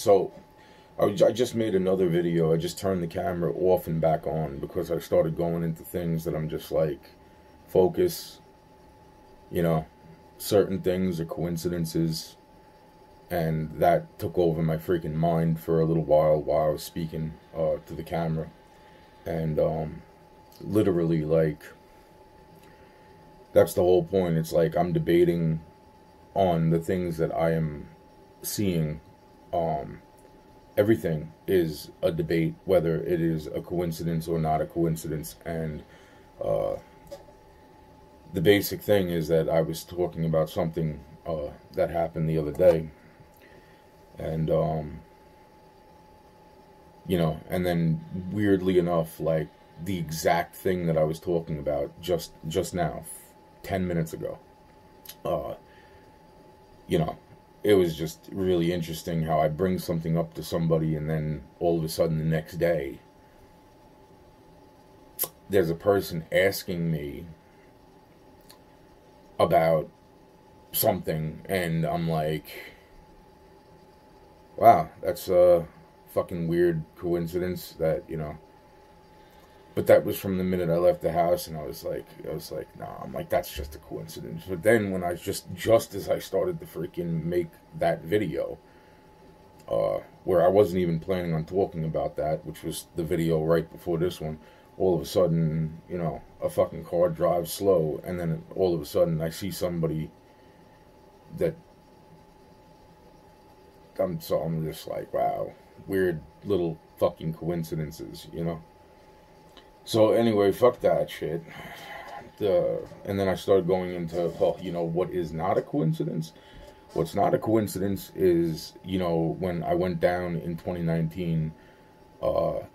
So I just made another video. I just turned the camera off and back on because I started going into things that I'm just like, focus, you know, certain things are coincidences, and that took over my freaking mind for a little while I was speaking to the camera. And literally, like, that's the whole point. It's like I'm debating on the things that I am seeing. Everything is a debate, whether it is a coincidence or not a coincidence. And the basic thing is that I was talking about something that happened the other day. And, you know, and then weirdly enough, like, the exact thing that I was talking about just now, 10 minutes ago, you know, it was just really interesting how I bring something up to somebody and then all of a sudden the next day, there's a person asking me about something, and I'm like, wow, that's a fucking weird coincidence that, you know. But that was from the minute I left the house, and I was like, nah, I'm like, that's just a coincidence. But then when I just as I started to freaking make that video, where I wasn't even planning on talking about that, which was the video right before this one, all of a sudden, you know, a fucking car drives slow, and then all of a sudden I see somebody that I'm just like, wow, weird little fucking coincidences, you know. So anyway, fuck that shit. And then I started going into, well, you know, what is not a coincidence? What's not a coincidence is, you know, when I went down in 2019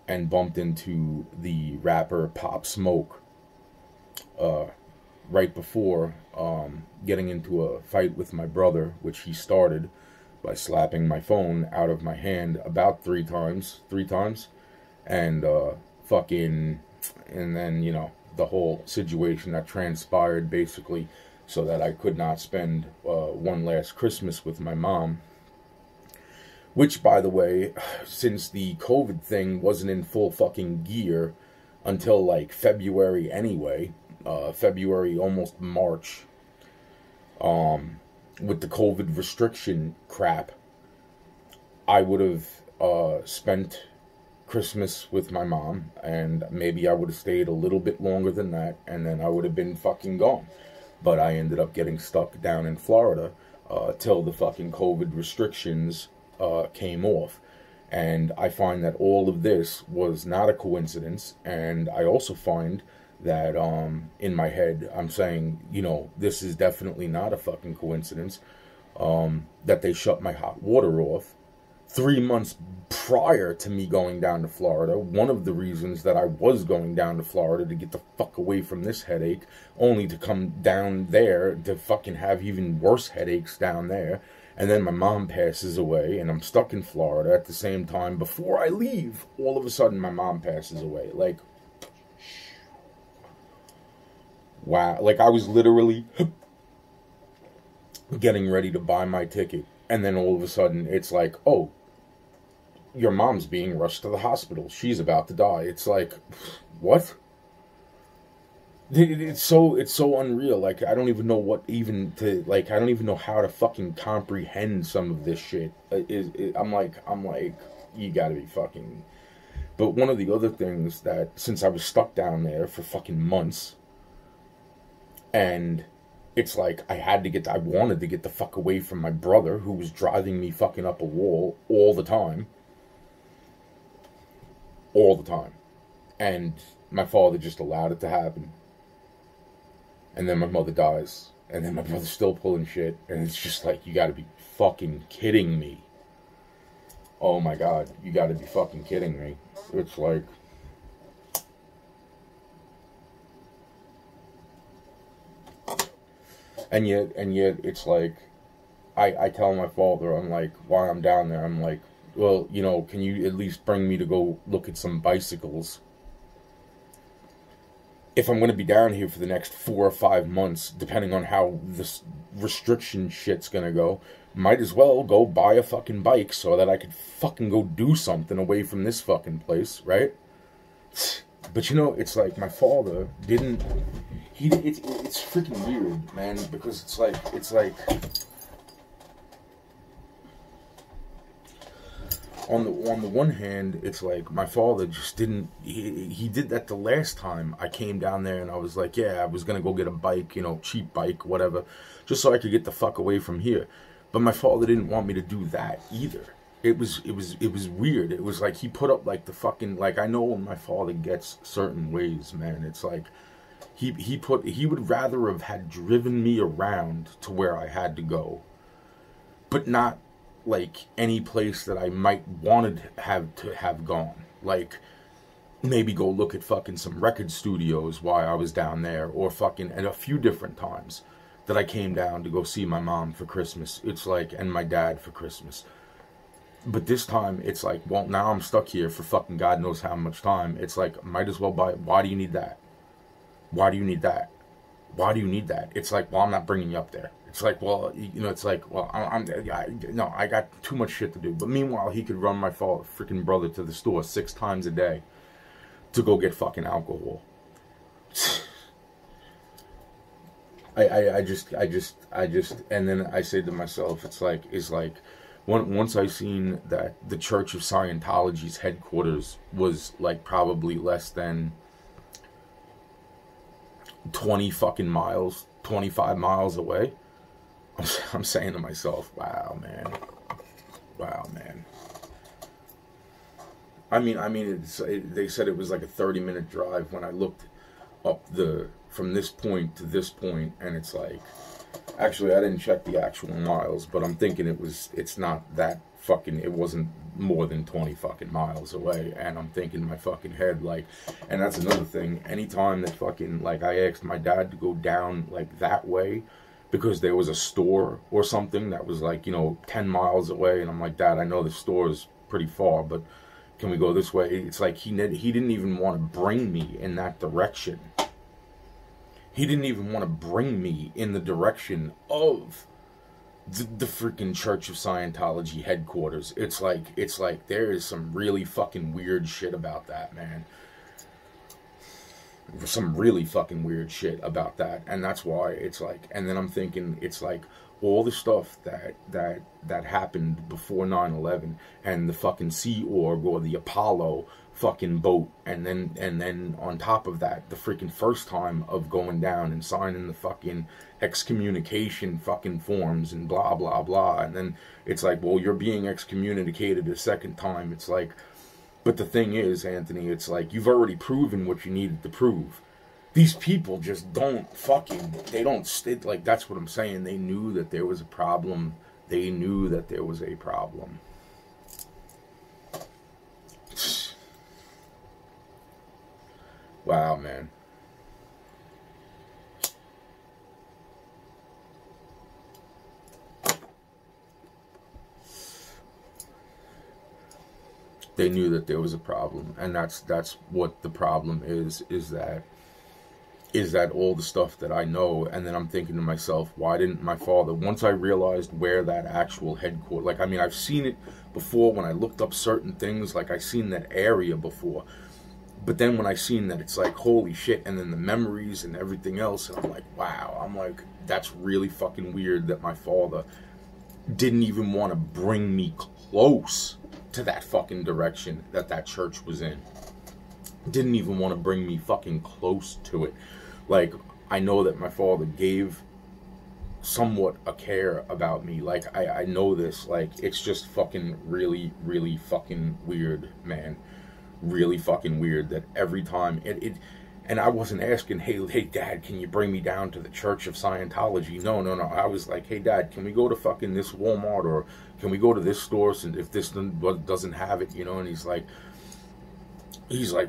and bumped into the rapper Pop Smoke right before getting into a fight with my brother, which he started by slapping my phone out of my hand about three times, and and then, you know, the whole situation that transpired, basically, so that I could not spend one last Christmas with my mom. Which, by the way, since the COVID thing wasn't in full fucking gear until, like, February anyway, February, almost March, with the COVID restriction crap, I would have spent Christmas with my mom, and maybe I would have stayed a little bit longer than that, and then I would have been fucking gone. But I ended up getting stuck down in Florida till the fucking COVID restrictions came off. And I find that all of this was not a coincidence, and I also find that in my head I'm saying, you know, this is definitely not a fucking coincidence, that they shut my hot water off 3 months prior to me going down to Florida. One of the reasons that I was going down to Florida to get the fuck away from this headache, only to come down there to fucking have even worse headaches down there. And then my mom passes away, and I'm stuck in Florida at the same time. Before I leave, all of a sudden my mom passes away. Like, wow. Like, I was literally getting ready to buy my ticket, and then all of a sudden it's like, oh, your mom's being rushed to the hospital. She's about to die. It's like, what? It's so unreal. Like, I don't even know what even to, like, I don't even know how to fucking comprehend some of this shit. I'm like, you gotta be fucking. But one of the other things that, since I was stuck down there for fucking months, and it's like, I wanted to get the fuck away from my brother, who was driving me fucking up a wall all the time. All the time. And my father just allowed it to happen. And then my mother dies. And then my brother's still pulling shit. And it's just like, you gotta be fucking kidding me. Oh my god, you gotta be fucking kidding me. It's like, and yet it's like, I tell my father, I'm like, while I'm down there, I'm like, well, you know, can you at least bring me to go look at some bicycles? if I'm going to be down here for the next 4 or 5 months, depending on how this restriction shit's going to go, might as well go buy a fucking bike so that I could fucking go do something away from this fucking place, right? But you know, it's like my father didn't, it's freaking weird, man, because it's like, on the one hand, it's like my father just didn't, he did that the last time I came down there, and I was like, yeah, I was gonna go get a bike, you know, cheap bike, whatever, just so I could get the fuck away from here. But my father didn't want me to do that either. It was weird. It was like he put up like the fucking, like, I know when my father gets certain ways, man, it's like he would rather have had driven me around to where I had to go, but not like any place that I might wanted to have gone. Like maybe go look at fucking some record studios while I was down there, or fucking, and a few different times that I came down to go see my mom for Christmas. It's like, and my dad for Christmas. But this time, it's like, well, now I'm stuck here for fucking God knows how much time. It's like, might as well buy it. Why do you need that? Why do you need that? Why do you need that? It's like, well, I'm not bringing you up there. It's like, well, you know, it's like, well, no, I got too much shit to do. But meanwhile, he could run my freaking brother to the store 6 times a day to go get fucking alcohol. I just, and then I say to myself, it's like, once I seen that the Church of Scientology's headquarters was like probably less than 20 fucking miles, 25 miles away, I'm saying to myself, wow, man. I mean, they said it was like a 30-minute drive when I looked up from this point to this point, and it's like, actually, I didn't check the actual miles, but I'm thinking it's not that fucking, it wasn't more than 20 fucking miles away, and I'm thinking in my fucking head, like, and that's another thing, anytime that fucking, like, I asked my dad to go down, like, that way, because there was a store or something that was, like, you know, 10 miles away, and I'm like, Dad, I know the store is pretty far, but can we go this way? It's like, he didn't even want to bring me in that direction. He didn't even want to bring me in the direction of the freaking Church of Scientology headquarters. It's like there is some really fucking weird shit about that, man. Some really fucking weird shit about that, and that's why it's like, and then I'm thinking, it's like all the stuff that happened before 9/11, and the fucking Sea Org or the Apollo fucking boat, and then on top of that, the freaking first time of going down and signing the fucking excommunication fucking forms and blah blah blah, and then it's like, well, you're being excommunicated a second time. It's like, but the thing is, Anthony, it's like, you've already proven what you needed to prove. These people just don't fucking, they don't, like, that's what I'm saying. They knew that there was a problem. They knew that there was a problem. Wow, man. They knew that there was a problem, and that's what the problem is that all the stuff that I know, and then I'm thinking to myself, why didn't my father, once I realized where that actual headquarters, like, I mean, I've seen it before when I looked up certain things, like, I seen that area before, but then when I seen that, it's like, holy shit, and then the memories and everything else, and I'm like, wow, I'm like, that's really fucking weird that my father didn't even want to bring me close to that fucking direction that church was in. Didn't even want to bring me fucking close to it. Like, I know that my father gave somewhat a care about me. Like, I know this. Like, it's just fucking really, really fucking weird, man. Really fucking weird that every time and I wasn't asking, hey, Dad, can you bring me down to the Church of Scientology? No. I was like, hey, Dad, can we go to fucking this Walmart, or can we go to this store if this doesn't have it, you know? And he's like,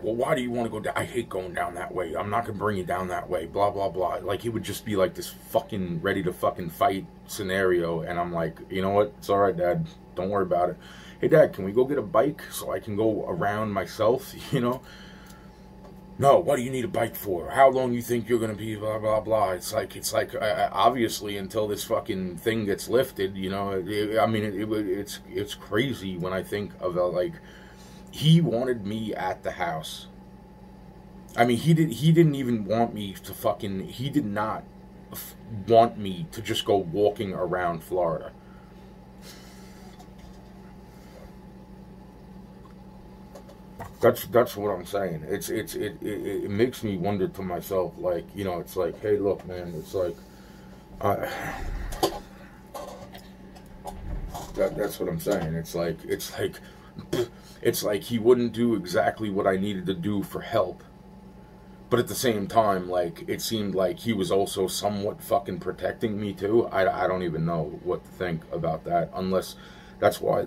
well, why do you want to go down? I hate going down that way. I'm not going to bring you down that way, blah, blah, blah. Like, he would just be like this fucking ready to fucking fight scenario. And I'm like, you know what? It's all right, Dad. Don't worry about it. Hey, Dad, can we go get a bike so I can go around myself, you know? no, what do you need a bike for? How long you think you're gonna be? Blah blah blah. It's like obviously until this fucking thing gets lifted, you know. It's crazy when I think of like he wanted me at the house. I mean, he didn't even want me to fucking. He did not want me to just go walking around Florida. That's what I'm saying. It makes me wonder to myself, like, you know, it's like, hey, look, man, it's like, that's what I'm saying. It's like he wouldn't do exactly what I needed to do for help, but at the same time, like, it seemed like he was also somewhat fucking protecting me too. I don't even know what to think about that, unless. That's why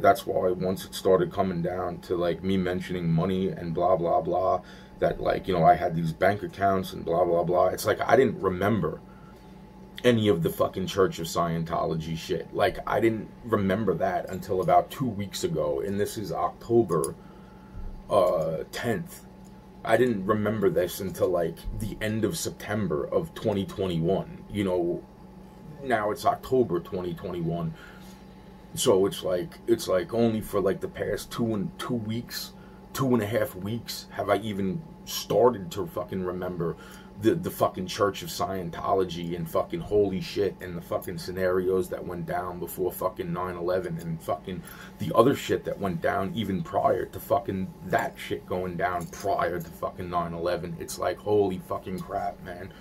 once it started coming down to, like, me mentioning money and blah, blah, blah, that, like, you know, I had these bank accounts and blah, blah, blah. It's like I didn't remember any of the fucking Church of Scientology shit. Like, I didn't remember that until about 2 weeks ago, and this is October 10th. I didn't remember this until, like, the end of September of 2021. You know, now it's October 2021. So it's like only for like the past 2.5 weeks have I even started to fucking remember the fucking Church of Scientology and fucking holy shit and the fucking scenarios that went down before fucking 9/11 and fucking the other shit that went down even prior to fucking that shit going down prior to fucking 9/11. It's like, holy fucking crap, man.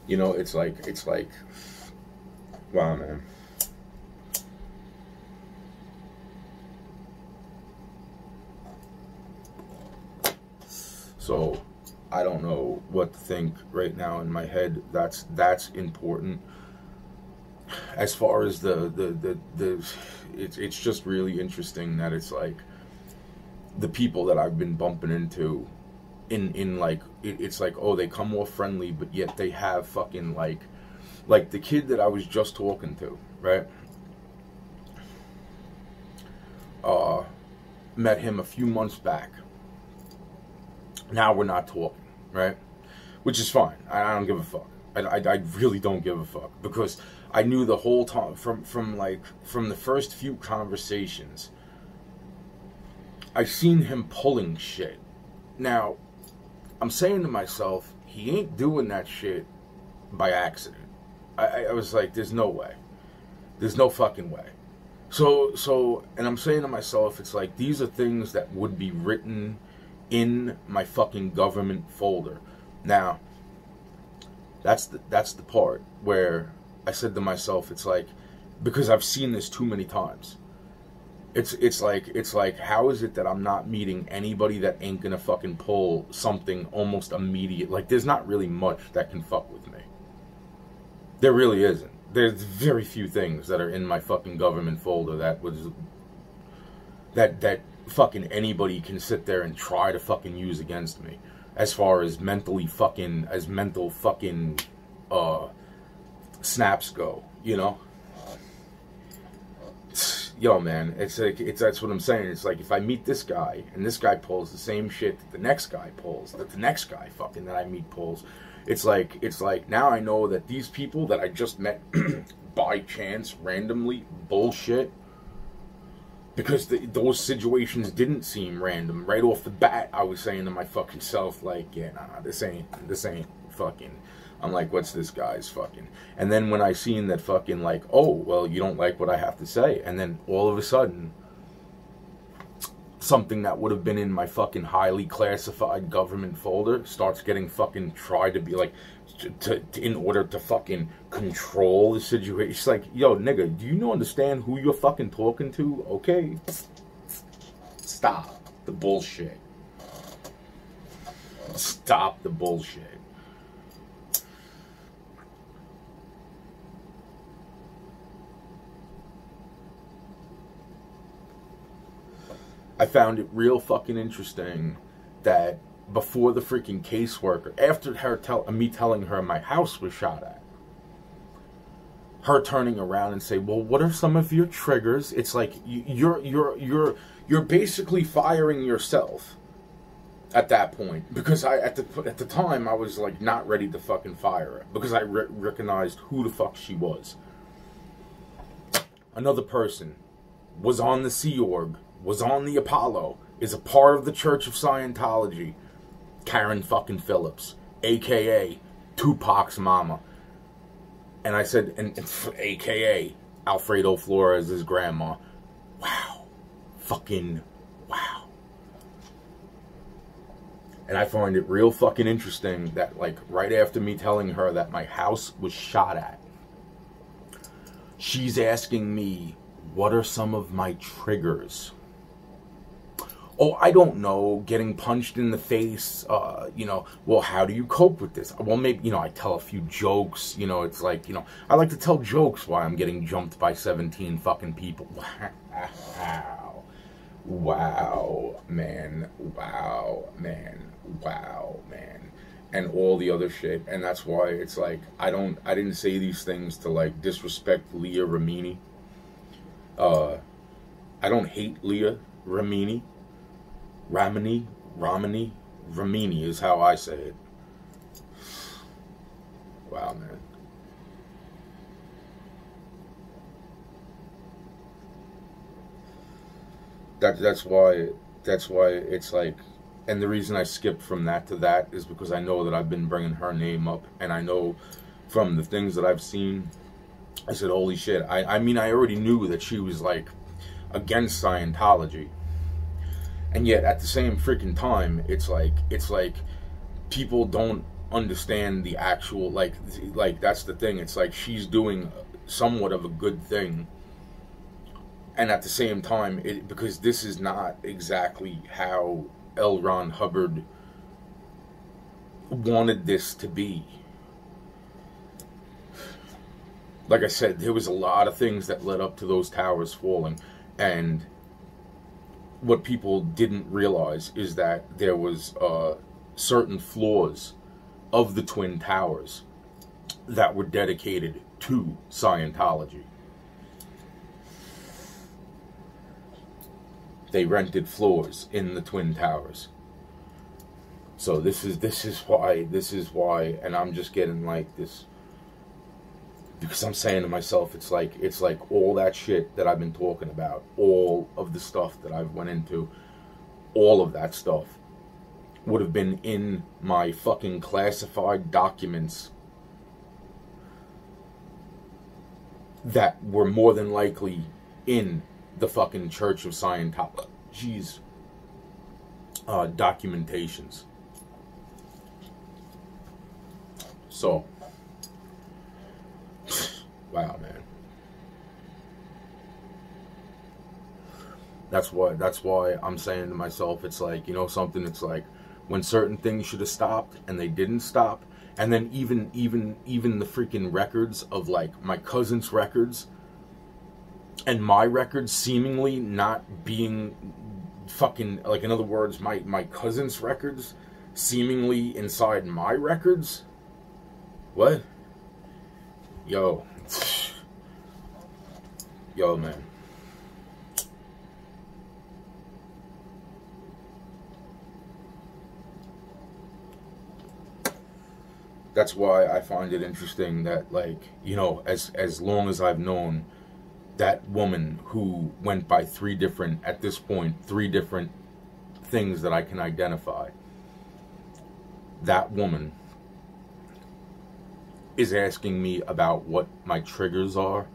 You know, it's like wow, man. So, I don't know what to think right now in my head. That's important. As far as it's just really interesting that it's like the people that I've been bumping into in like it's like, oh, they come off friendly, but yet they have fucking like the kid that I was just talking to, right? Met him a few months back. Now we're not talking, right? Which is fine. I don't give a fuck. I really don't give a fuck, because I knew the whole time from the first few conversations, I seen him pulling shit. Now, I'm saying to myself, he ain't doing that shit by accident. I was like, there's no way. There's no fucking way. So, and I'm saying to myself, it's like, these are things that would be written in my fucking government folder. Now, that's the part where I said to myself, it's like, because I've seen this too many times. It's like, how is it that I'm not meeting anybody that ain't gonna fucking pull something almost immediate? Like, there's not really much that can fuck with me. There really isn't. There's very few things that are in my fucking government folder that fucking anybody can sit there and try to fucking use against me, as far as mental fucking snaps go, you know. Yo, man, it's like, that's what I'm saying. It's like, if I meet this guy and this guy pulls the same shit that the next guy pulls, that the next guy fucking that I meet pulls, it's like now I know that these people that I just met by chance, randomly, bullshit. Because those situations didn't seem random. Right off the bat, I was saying to my fucking self, like, yeah, nah, this ain't fucking. I'm like, what's this guy's fucking? And then when I seen that fucking, like, oh, well, you don't like what I have to say. And then all of a sudden, something that would have been in my fucking highly classified government folder starts getting fucking tried to be like, in order to fucking control the situation. It's like, yo, nigga, do you understand who you're fucking talking to? Okay? Stop the bullshit. Stop the bullshit. I found it real fucking interesting that before the freaking caseworker, after me telling her my house was shot at, her turning around and say, well, what are some of your triggers? It's like, you're basically firing yourself at that point, because at the time I was like not ready to fucking fire her because I recognized who the fuck she was. Another person was on the Sea Org, was on the Apollo, is a part of the Church of Scientology. Karen fucking Phillips, aka Tupac's mama. And I said, and aka Alfredo Flores' grandma. Wow. Fucking wow. And I find it real fucking interesting that, like, right after me telling her that my house was shot at, she's asking me, what are some of my triggers? Oh, I don't know, getting punched in the face, you know, well, how do you cope with this? Well, maybe, you know, I tell a few jokes, you know, it's like, you know, I like to tell jokes while I'm getting jumped by 17 fucking people. Wow. Wow, man. Wow, man. Wow, man. And all the other shit. And that's why it's like, I didn't say these things to, like, disrespect Leah Remini. I don't hate Leah Remini. Ramini is how I say it. Wow, man. That's why it's like, and the reason I skipped from that to that is because I know that I've been bringing her name up, and I know from the things that I've seen, I said, holy shit. I mean, I already knew that she was, like, against Scientology. And yet, at the same freaking time, it's like people don't understand the actual, like that's the thing. It's like she's doing somewhat of a good thing. And at the same time, because this is not exactly how L. Ron Hubbard wanted this to be. Like I said, there was a lot of things that led up to those towers falling. And what people didn't realize is that there was certain floors of the Twin Towers that were dedicated to Scientology. They rented floors in the Twin Towers. So this is why, and I'm just getting like this, because I'm saying to myself, it's like all that shit that I've been talking about, all of the stuff that I've went into, all of that stuff would have been in my fucking classified documents that were more than likely in the fucking Church of Scientology's documentations. So, wow, man. That's why I'm saying to myself, it's like, you know something, it's like when certain things should have stopped and they didn't stop, and then even the freaking records of, like, my cousin's records and my records seemingly not being fucking, like, in other words, my cousin's records seemingly inside my records. What? Yo, man. That's why I find it interesting that, like, you know, as long as I've known that woman who went by three different things that I can identify, that woman is asking me about what my triggers are.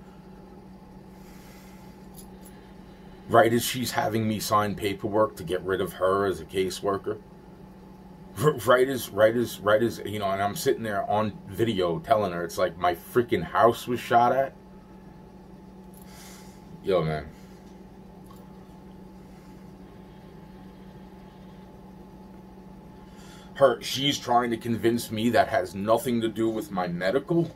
Right as she's having me sign paperwork to get rid of her as a caseworker. Right as, you know, and I'm sitting there on video telling her, it's like my freaking house was shot at. Yo, man. She's trying to convince me that has nothing to do with my medical.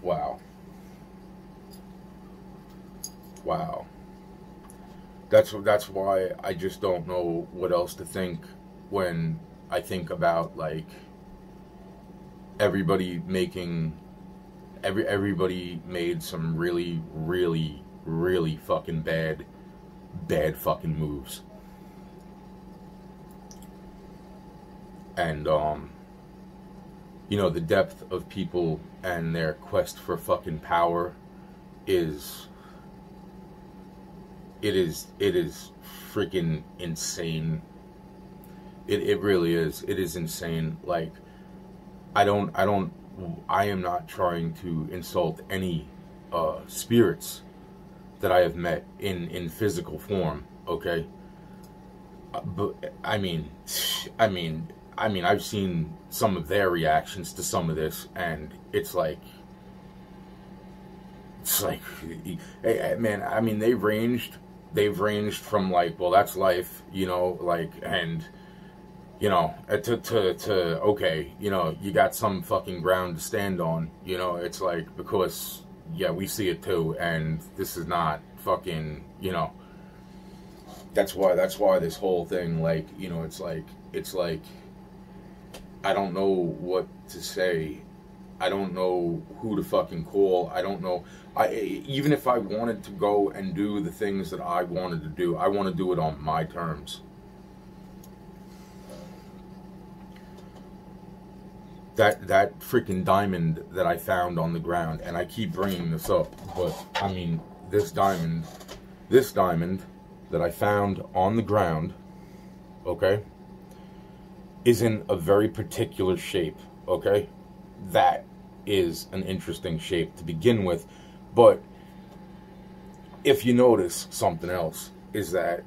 Wow. Wow. That's why I just don't know what else to think when I think about, like, everybody making everybody made some really, really, really fucking bad fucking moves. And, you know, the depth of people and their quest for fucking power is, it is freaking insane. It really is. It is insane. Like, I am not trying to insult any spirits that I have met in physical form, okay? But I mean, I've seen some of their reactions to some of this, and it's like, hey, man, I mean, they've ranged from like, well, that's life, you know, like, and, you know, to okay, you know, you got some fucking ground to stand on, you know, it's like, because, yeah, we see it too, and this is not fucking, you know, that's why this whole thing, like, you know, it's like, I don't know what to say. I don't know who to fucking call. I don't know. Even if I wanted to go and do the things that I wanted to do, I want to do it on my terms. That freaking diamond that I found on the ground, and I keep bringing this up, but I mean, this diamond that I found on the ground, okay, is in a very particular shape, okay? That is an interesting shape to begin with, but if you notice something else, is that,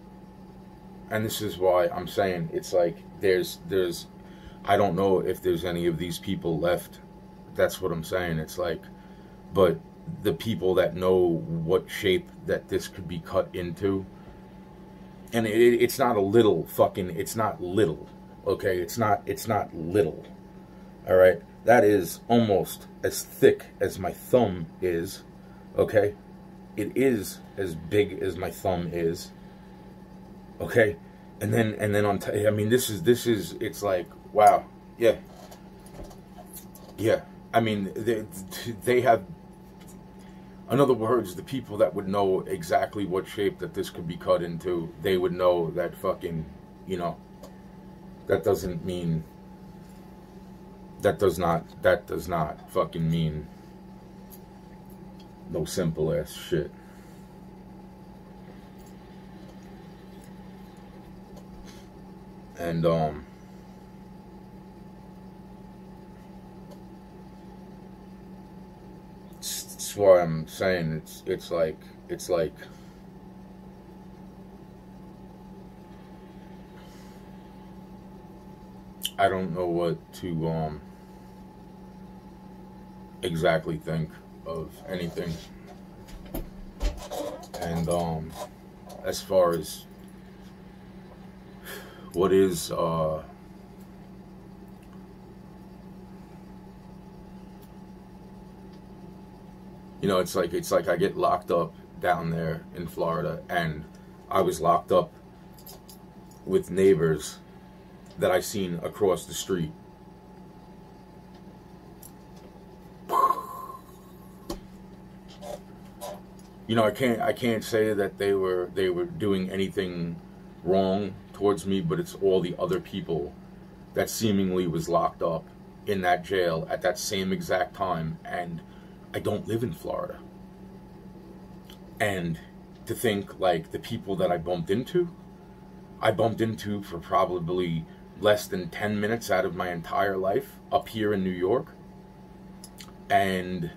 and this is why I'm saying, it's like, there's I don't know if there's any of these people left. That's what I'm saying. It's like, but the people that know what shape that this could be cut into, and it's not a little fucking, it's not little, okay? It's not little, all right? That is almost as thick as my thumb is, okay? It is as big as my thumb is, okay? And then on, I mean, this is, it's like, wow, yeah. I mean, they have, in other words, the people that would know exactly what shape that this could be cut into, they would know that fucking, you know, that doesn't mean, that does not fucking mean no simple ass shit. And, that's why I'm saying it's like, I don't know what to, exactly think of anything. And, as far as what is, you know, it's like I get locked up down there in Florida, and I was locked up with neighbors that I seen across the street. You know, I can't say that they were doing anything wrong towards me, but it's all the other people that seemingly was locked up in that jail at that same exact time, and I don't live in Florida. And to think, like, the people that I bumped into for probably less than 10 minutes out of my entire life up here in New York, and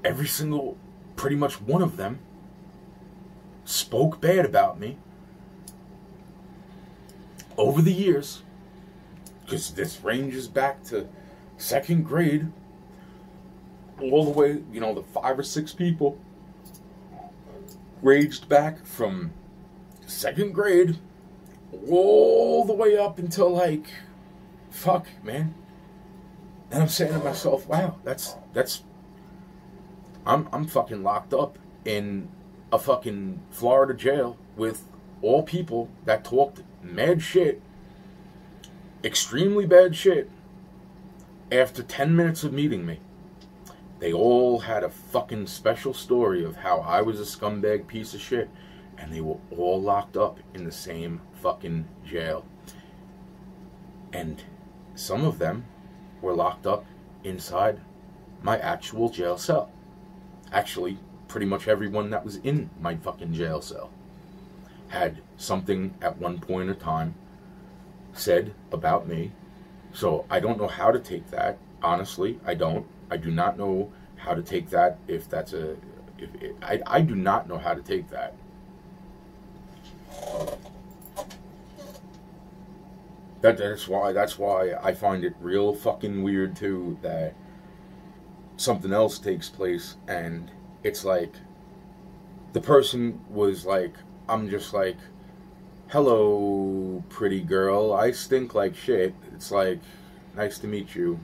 every single, pretty much one of them, spoke bad about me over the years, because this ranges back to 2nd grade, all the way, you know, the 5 or 6 people ranged back from 2nd grade all the way up until, like, fuck, man. And I'm saying to myself, wow, that's I'm fucking locked up in a fucking Florida jail with all people that talked mad shit, extremely bad shit, after 10 minutes of meeting me. They all had a fucking special story of how I was a scumbag piece of shit. And they were all locked up in the same fucking jail. And some of them were locked up inside my actual jail cell. Actually, pretty much everyone that was in my fucking jail cell had something at one point in time said about me. So I don't know how to take that. Honestly, I don't. I do not know how to take that. If that's a... I do not know how to take that. That's why I find it real fucking weird too that something else takes place and it's like the person was like, I'm just like, hello pretty girl, I stink like shit. It's like, nice to meet you.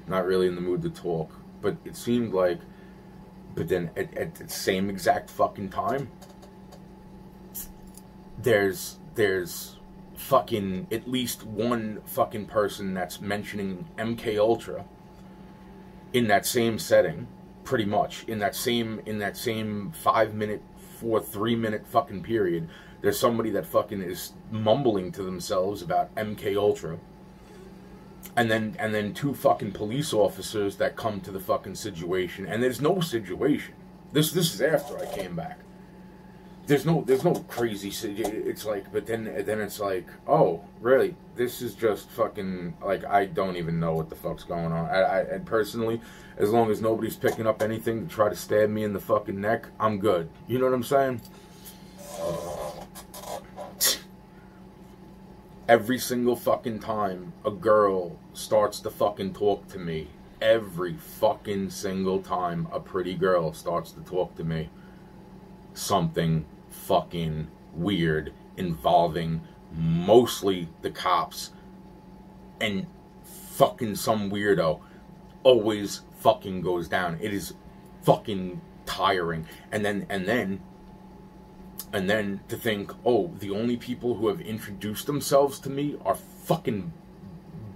Not really in the mood to talk. But it seemed like, but then at the same exact fucking time, there's fucking at least one fucking person that's mentioning MK Ultra in that same setting, pretty much in that same 5 minute or 3 minute fucking period. There's somebody that fucking is mumbling to themselves about MK Ultra, and then two fucking police officers that come to the fucking situation, and there's no situation. This is after I came back. There's no crazy. It's like, but then it's like, oh, really? This is just fucking like, I don't even know what the fuck's going on. I personally, as long as nobody's picking up anything to try to stab me in the fucking neck, I'm good. You know what I'm saying? Every single fucking time a girl starts to fucking talk to me, every fucking single time a pretty girl starts to talk to me, something fucking weird involving mostly the cops and fucking some weirdo always fucking goes down. It is fucking tiring. And then to think, oh, the only people who have introduced themselves to me are fucking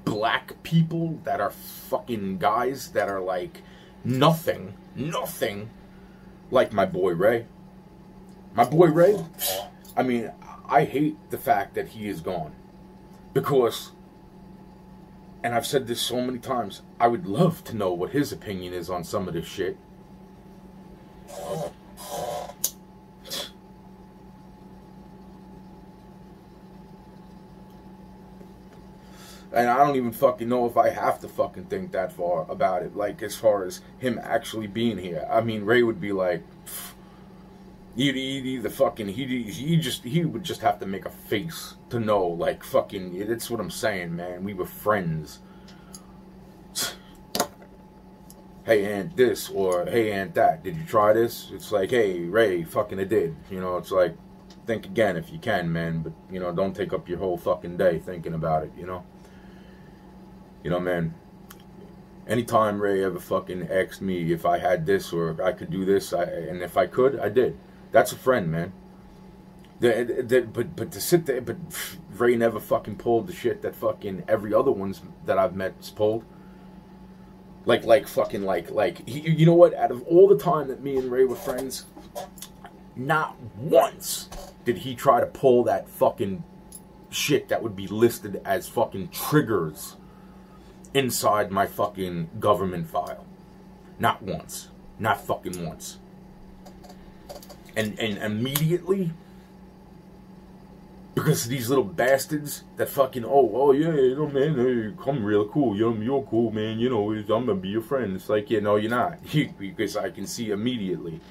black people that are fucking guys that are like nothing like my boy Ray. My boy Ray, I mean, I hate the fact that he is gone. Because, and I've said this so many times, I would love to know what his opinion is on some of this shit. And I don't even fucking know if I have to fucking think that far about it. Like, as far as him actually being here. I mean, Ray would be like, he would just have to make a face to know, like, fucking, that's what I'm saying, man. We were friends. Hey, Aunt this, or hey, Aunt that. Did you try this? It's like, hey, Ray, fucking I did. You know, it's like, think again if you can, man. But, you know, don't take up your whole fucking day thinking about it, you know? You know, man, anytime Ray ever fucking asked me if I had this or I could do this, and if I could, I did. That's a friend, man. But to sit there, but Ray never fucking pulled the shit that fucking every other ones that I've met has pulled. Like, you know what? Out of all the time that me and Ray were friends, not once did he try to pull that fucking shit that would be listed as fucking triggers inside my fucking government file. Not once. Not fucking once. And immediately, because these little bastards that fucking, oh yeah, you know, man, hey, come real cool, you're cool, man, you know, I'm gonna be your friend. It's like, yeah, no, you're not. Because I can see immediately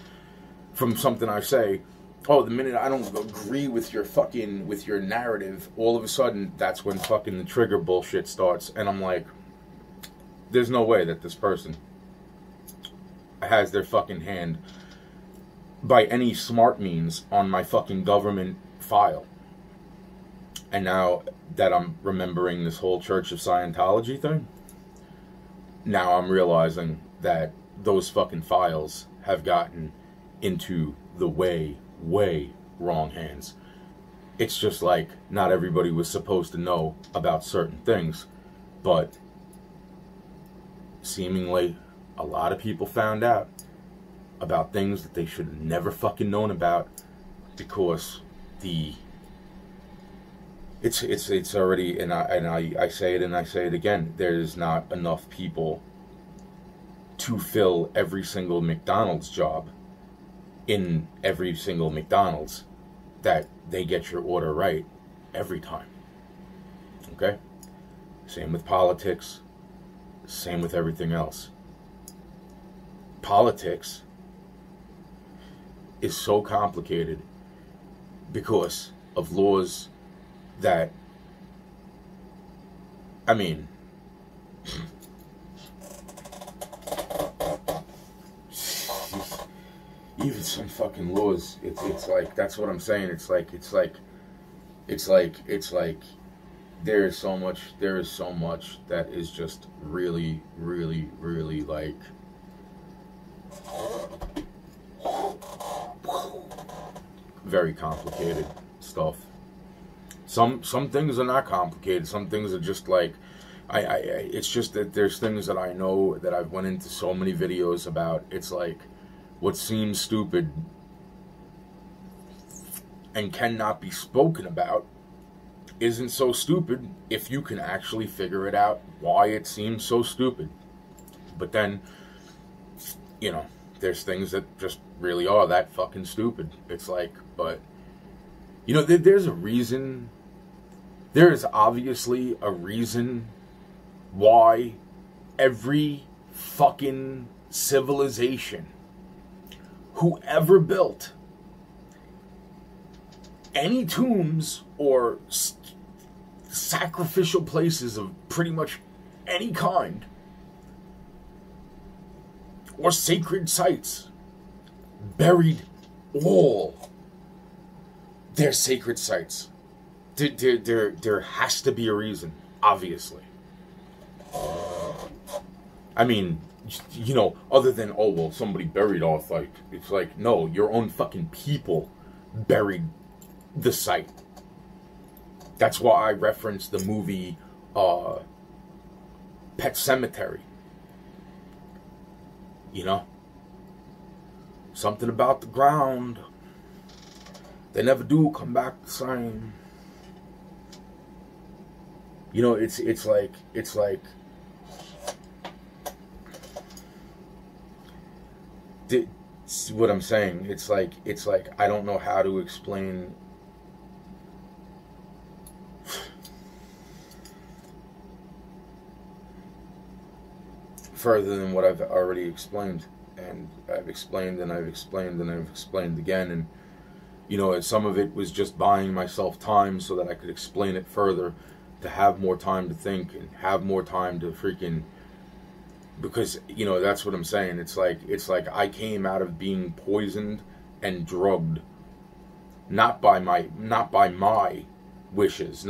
from something I say, oh, the minute I don't agree with your fucking, with your narrative, all of a sudden, that's when fucking the trigger bullshit starts. And I'm like, there's no way that this person has their fucking hand by any smart means on my fucking government file. And now that I'm remembering this whole Church of Scientology thing, now I'm realizing that those fucking files have gotten into the way wrong hands. It's just like, not everybody was supposed to know about certain things, but seemingly a lot of people found out about things that they should have never fucking known about, because it's already, and I say it and I say it again, there's not enough people to fill every single McDonald's job in every single McDonald's that they get your order right every time. Okay? Same with politics. Same with everything else. Politics is so complicated because of laws that, I mean, even some fucking laws, it's like, that's what I'm saying, it's like there is so much that is just really, really, really like very complicated stuff. Some things are not complicated. Some things are just like, it's just that there's things that I know that I've went into so many videos about. It's like, what seems stupid and cannot be spoken about isn't so stupid if you can actually figure it out why it seems so stupid. But then, you know, there's things that just really are that fucking stupid. It's like, but, you know, there's a reason. There is obviously a reason why every fucking civilization, whoever built any tombs or sacrificial places of pretty much any kind, or sacred sites, buried all their sacred sites. There has to be a reason, obviously. I mean, you know, other than, oh, well, somebody buried our site. It's like, no, your own fucking people buried the site. That's why I referenced the movie Pet Cemetery. You know? Something about the ground. They never do come back the same. You know, it's like what I'm saying. It's like I don't know how to explain further than what I've already explained, and I've explained and I've explained and I've explained again. And you know, some of it was just buying myself time so that I could explain it further, to have more time to think and have more time to freaking, because, you know, that's what I'm saying. It's like I came out of being poisoned and drugged, not by my wishes,